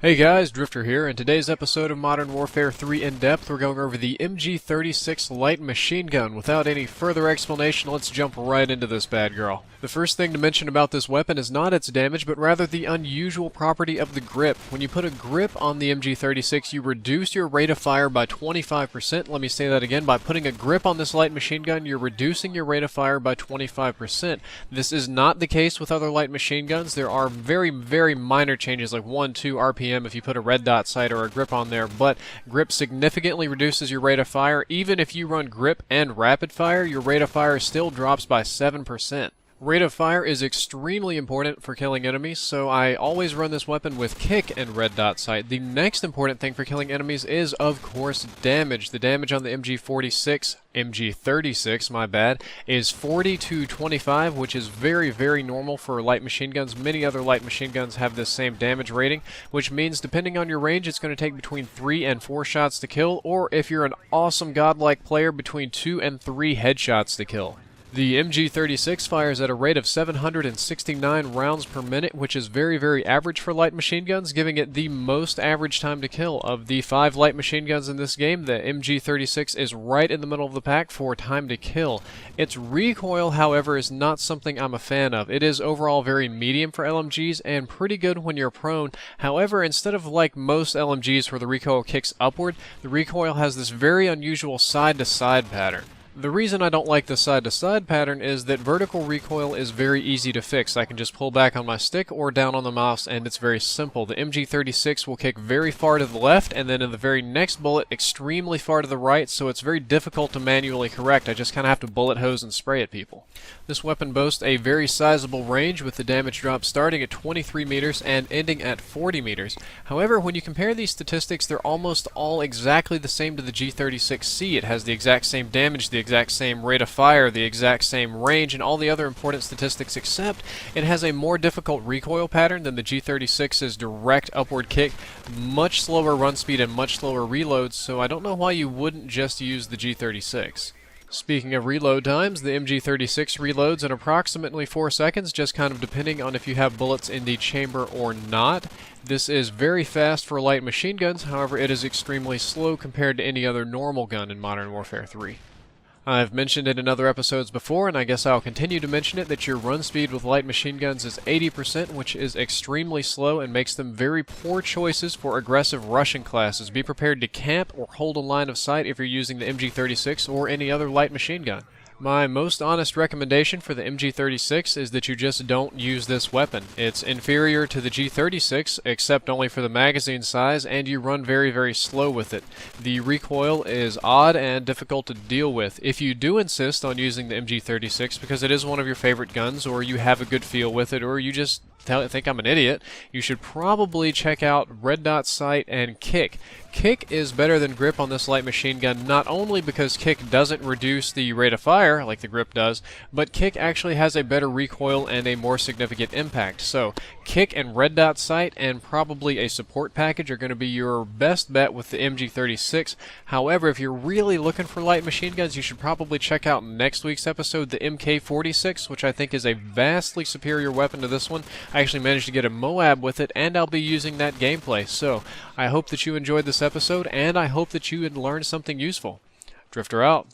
Hey guys, Drifter here. In today's episode of Modern Warfare 3 In Depth, we're going over the MG36 light machine gun. Without any further explanation, let's jump right into this bad girl. The first thing to mention about this weapon is not its damage, but rather the unusual property of the grip. When you put a grip on the MG36, you reduce your rate of fire by 25%. Let me say that again. By putting a grip on this light machine gun, you're reducing your rate of fire by 25%. This is not the case with other light machine guns. There are very, very minor changes, like 1-2 RPM if you put a red dot sight or a grip on there, but grip significantly reduces your rate of fire. Even if you run grip and rapid fire, your rate of fire still drops by 7%. Rate of fire is extremely important for killing enemies, so I always run this weapon with kick and red dot sight. The next important thing for killing enemies is, of course, damage. The damage on the MG36, my bad, is 40 to 25, which is very, very normal for light machine guns. Many other light machine guns have this same damage rating, which means depending on your range, it's going to take between 3 and 4 shots to kill, or if you're an awesome godlike player, between 2 and 3 headshots to kill. The MG36 fires at a rate of 769 rounds per minute, which is very, very average for light machine guns, giving it the most average time to kill. Of the 5 light machine guns in this game, the MG36 is right in the middle of the pack for time to kill. Its recoil, however, is not something I'm a fan of. It is overall very medium for LMGs and pretty good when you're prone. However, instead of like most LMGs where the recoil kicks upward, the recoil has this very unusual side-to-side pattern. The reason I don't like the side-to-side pattern is that vertical recoil is very easy to fix. I can just pull back on my stick or down on the mouse and it's very simple. The MG36 will kick very far to the left and then in the very next bullet extremely far to the right, so it's very difficult to manually correct. I just kind of have to bullet hose and spray at people. This weapon boasts a very sizable range with the damage drop starting at 23 meters and ending at 40 meters. However, when you compare these statistics, they're almost all exactly the same to the G36C. It has the exact same damage, the exact same rate of fire, the exact same range, and all the other important statistics, except it has a more difficult recoil pattern than the G36's direct upward kick, much slower run speed and much slower reloads, so I don't know why you wouldn't just use the G36. Speaking of reload times, the MG36 reloads in approximately 4 seconds, just kind of depending on if you have bullets in the chamber or not. This is very fast for light machine guns, however it is extremely slow compared to any other normal gun in Modern Warfare 3. I've mentioned it in other episodes before, and I guess I'll continue to mention it, that your run speed with light machine guns is 80%, which is extremely slow and makes them very poor choices for aggressive rushing classes. Be prepared to camp or hold a line of sight if you're using the MG36 or any other light machine gun. My most honest recommendation for the MG36 is that you just don't use this weapon. It's inferior to the G36, except only for the magazine size, and you run very, very slow with it. The recoil is odd and difficult to deal with. If you do insist on using the MG36 because it is one of your favorite guns, or you have a good feel with it, or you just think I'm an idiot, you should probably check out red dot sight and kick. Kick is better than grip on this light machine gun, not only because kick doesn't reduce the rate of fire like the grip does, but kick actually has a better recoil and a more significant impact. So kick and red dot sight and probably a support package are going to be your best bet with the MG36. However, if you're really looking for light machine guns, you should probably check out next week's episode, the MK46, which I think is a vastly superior weapon to this one. I actually managed to get a Moab with it, and I'll be using that gameplay. So I hope that you enjoyed this episode, and I hope that you had learned something useful. Drifter out.